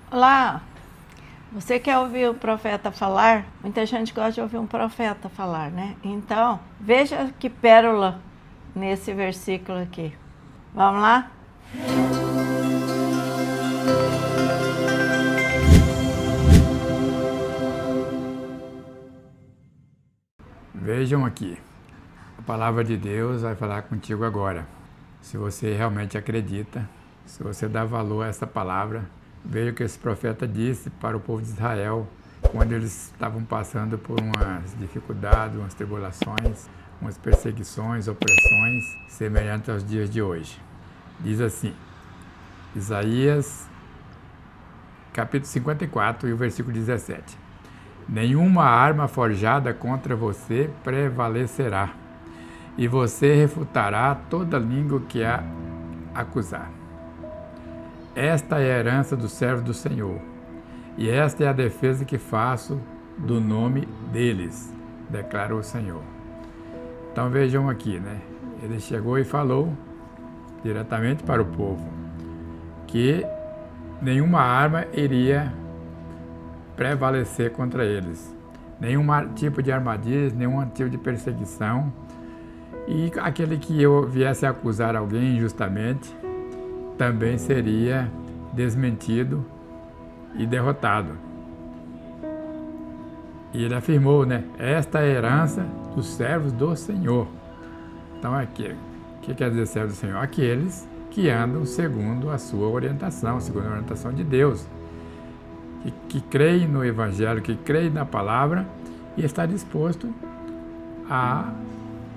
Olá, você quer ouvir o profeta falar? Muita gente gosta de ouvir um profeta falar, né? Então, veja que pérola nesse versículo aqui. Vamos lá? Vejam aqui, a palavra de Deus vai falar contigo agora. Se você realmente acredita, se você dá valor a essa palavra, veja o que esse profeta disse para o povo de Israel quando eles estavam passando por umas dificuldades, umas tribulações, umas perseguições, opressões semelhantes aos dias de hoje. Diz assim, Isaías capítulo 54 e o versículo 17. Nenhuma arma forjada contra você prevalecerá, e você refutará toda língua que a acusar. Esta é a herança do servo do Senhor, e esta é a defesa que faço do nome deles, declara o Senhor. Então vejam aqui, né? Ele chegou e falou diretamente para o povo que nenhuma arma iria prevalecer contra eles. Nenhum tipo de armadilha, nenhum tipo de perseguição. E aquele que viesse a acusar alguém injustamente também seria desmentido e derrotado. E ele afirmou, né? Esta é a herança dos servos do Senhor. Então, o que quer dizer servo do Senhor? Aqueles que andam segundo a sua orientação, segundo a orientação de Deus. Que creem no Evangelho, que creem na palavra e está disposto a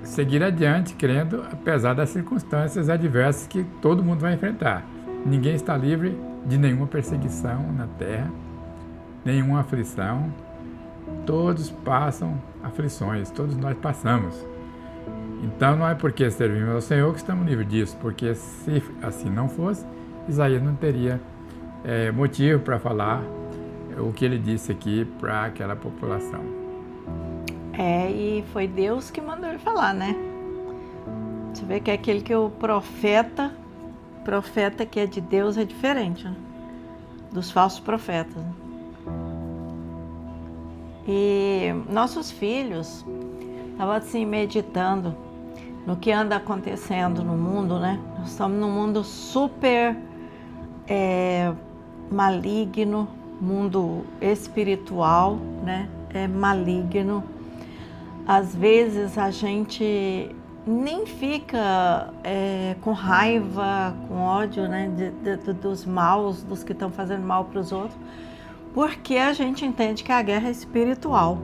seguir adiante, crendo, apesar das circunstâncias adversas que todo mundo vai enfrentar. Ninguém está livre de nenhuma perseguição na terra, nenhuma aflição. Todos passam aflições, todos nós passamos. Então não é porque servimos ao Senhor que estamos livres disso, porque se assim não fosse, Isaías não teria motivo para falar o que ele disse aqui para aquela população. E foi Deus que mandou ele falar, né? Você vê que é aquele que o profeta que é de Deus é diferente, né? Dos falsos profetas. Né? E nossos filhos estavam assim meditando no que anda acontecendo no mundo, né? Nós estamos num mundo super maligno, mundo espiritual, né? É maligno. Às vezes a gente nem fica com raiva, com ódio, né? Dos maus, dos que estão fazendo mal para os outros, porque a gente entende que a guerra é espiritual.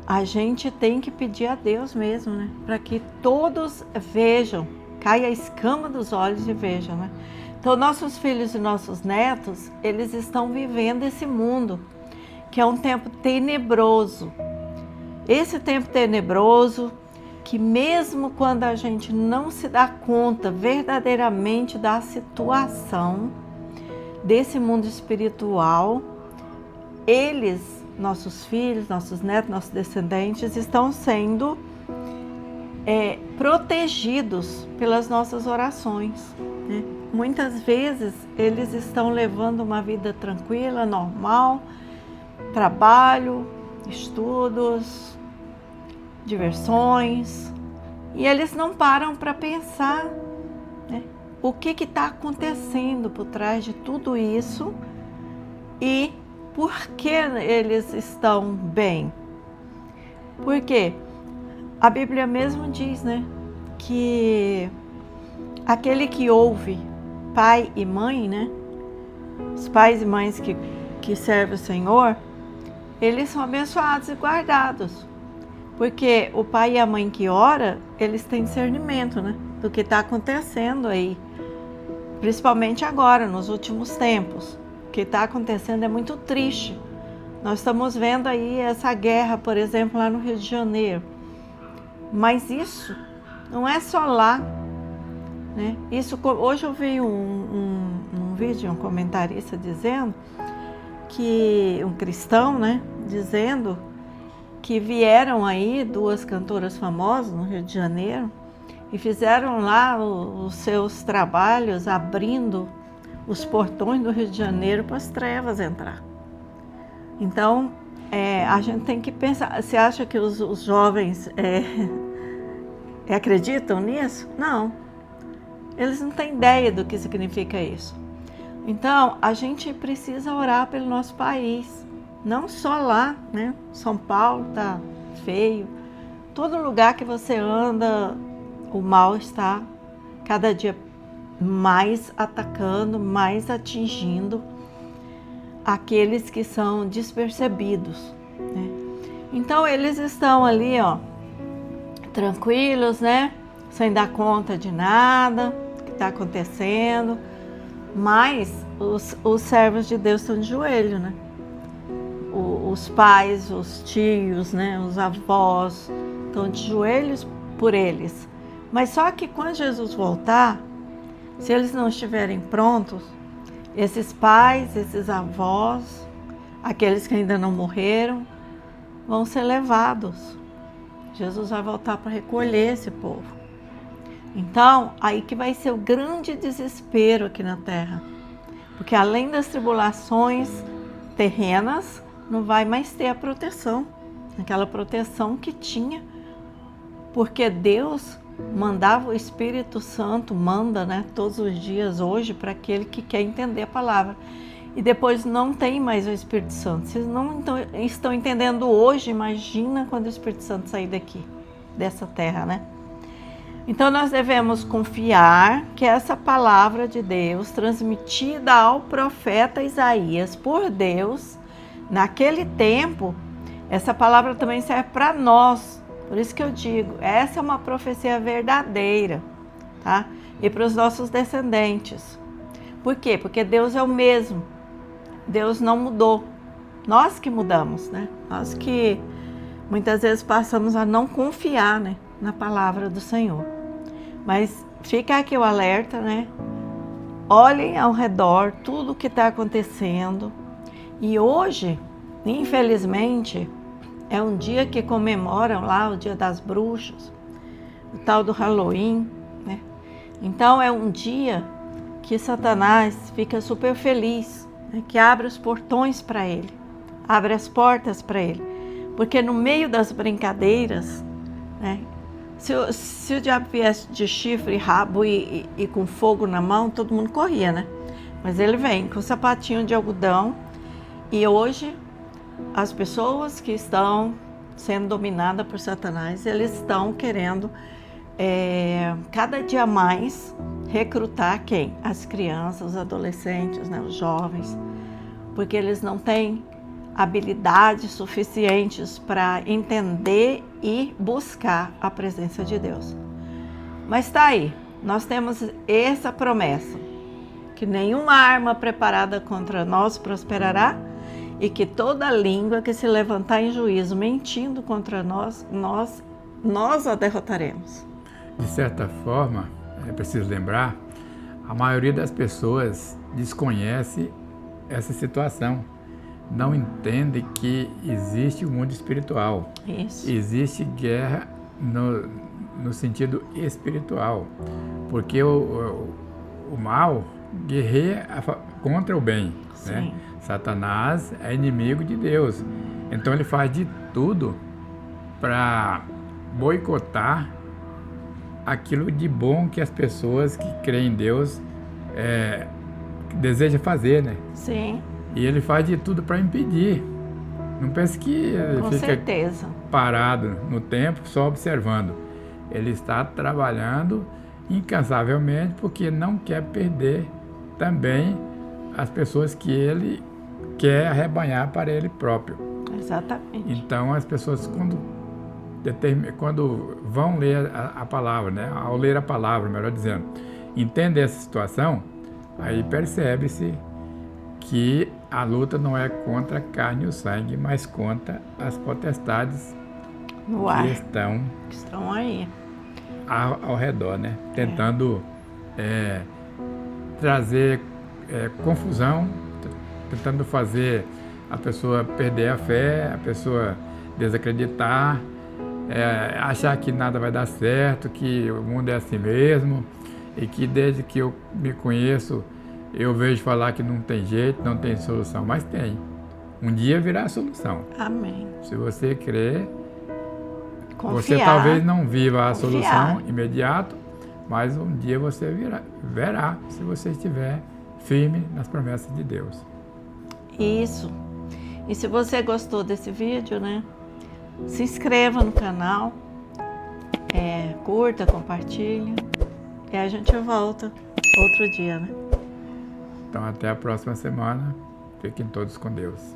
A gente tem que pedir a Deus mesmo, né? Para que todos vejam, caia a escama dos olhos e vejam, né? Então, nossos filhos e nossos netos, eles estão vivendo esse mundo, que é um tempo tenebroso. Esse tempo tenebroso, que mesmo quando a gente não se dá conta verdadeiramente da situação desse mundo espiritual, eles, nossos filhos, nossos netos, nossos descendentes, estão sendo protegidos pelas nossas orações, né? Muitas vezes eles estão levando uma vida tranquila, normal, trabalho, estudos, diversões, e eles não param para pensar, né, o que está acontecendo por trás de tudo isso e por que eles estão bem. Porque a Bíblia mesmo diz, né, que aquele que ouve pai e mãe, né, os pais e mães que servem o Senhor, eles são abençoados e guardados. Porque o pai e a mãe que ora, eles têm discernimento, né, do que está acontecendo aí. Principalmente agora, nos últimos tempos. O que está acontecendo é muito triste. Nós estamos vendo aí essa guerra, por exemplo, lá no Rio de Janeiro. Mas isso não é só lá, né? Isso, hoje eu vi um vídeo, um comentarista dizendo que, um cristão, né, dizendo que vieram aí duas cantoras famosas no Rio de Janeiro e fizeram lá os seus trabalhos abrindo os portões do Rio de Janeiro para as trevas entrar. Então, a gente tem que pensar. Você acha que os jovens acreditam nisso? Não. Eles não têm ideia do que significa isso. Então, a gente precisa orar pelo nosso país. Não só lá, né? São Paulo está feio. Todo lugar que você anda, o mal está cada dia mais atacando, mais atingindo aqueles que são despercebidos, né? Então eles estão ali, ó, tranquilos, né? Sem dar conta de nada que está acontecendo, mas os servos de Deus estão de joelho, né? Os pais, os tios, né? Os avós estão de joelhos por eles. Mas só que quando Jesus voltar, se eles não estiverem prontos, esses pais, esses avós, aqueles que ainda não morreram, vão ser levados. Jesus vai voltar para recolher esse povo. Então, aí que vai ser o grande desespero aqui na terra. Porque além das tribulações terrenas, não vai mais ter a proteção. Aquela proteção que tinha. Porque Deus mandava o Espírito Santo, manda, né, todos os dias hoje para aquele que quer entender a palavra. E depois não tem mais o Espírito Santo. Vocês não estão entendendo hoje, imagina quando o Espírito Santo sair daqui, dessa terra, né? Então nós devemos confiar que essa palavra de Deus, transmitida ao profeta Isaías por Deus, naquele tempo, essa palavra também serve para nós. Por isso que eu digo, essa é uma profecia verdadeira, tá? E para os nossos descendentes. Por quê? Porque Deus é o mesmo. Deus não mudou. Nós que mudamos, né? Nós que muitas vezes passamos a não confiar, né, na palavra do Senhor. Mas fica aqui o alerta, né? Olhem ao redor tudo o que está acontecendo. E hoje, infelizmente, é um dia que comemoram lá o Dia das Bruxas, o tal do Halloween, né? Então é um dia que Satanás fica super feliz, né? Que abre os portões para ele, abre as portas para ele. Porque no meio das brincadeiras, né? Se o diabo viesse de chifre, rabo e com fogo na mão, todo mundo corria, né? Mas ele vem com sapatinho de algodão. E hoje, as pessoas que estão sendo dominadas por Satanás, eles estão querendo cada dia mais recrutar quem? As crianças, os adolescentes, né? Os jovens, porque eles não têm habilidades suficientes para entender e buscar a presença de Deus. Mas está aí, nós temos essa promessa, que nenhuma arma preparada contra nós prosperará, e que toda língua que se levantar em juízo mentindo contra nós, nós a derrotaremos. De certa forma, é preciso lembrar, a maioria das pessoas desconhece essa situação. Não entende que existe o mundo espiritual. Isso. Existe guerra no sentido espiritual. Porque o mal guerreia contra o bem, né? Satanás é inimigo de Deus. Então ele faz de tudo para boicotar aquilo de bom que as pessoas que creem em Deus desejam fazer, né? Sim. E ele faz de tudo para impedir. Não pense que ele fica parado no tempo só observando. Ele está trabalhando incansavelmente porque não quer perder também as pessoas que ele quer arrebanhar para ele próprio. Exatamente. Então as pessoas quando vão ler a palavra, né? Ao ler a palavra, melhor dizendo, entendem essa situação, aí percebe-se que a luta não é contra a carne e o sangue, mas contra as potestades no ar, que estão aí ao redor, né? Tentando trazer confusão, tentando fazer a pessoa perder a fé, a pessoa desacreditar, achar que nada vai dar certo, que o mundo é assim mesmo, e que desde que eu me conheço, Eu vejo falar que não tem jeito, não tem solução, mas tem. Um dia virá a solução. Amém. Se você crer, Confiar. você talvez não viva a Confiar. solução imediato, mas um dia você verá se você estiver firme nas promessas de Deus. Isso. E se você gostou desse vídeo, né? Se inscreva no canal, curta, compartilha e a gente volta outro dia, né? Então até a próxima semana. Fiquem todos com Deus.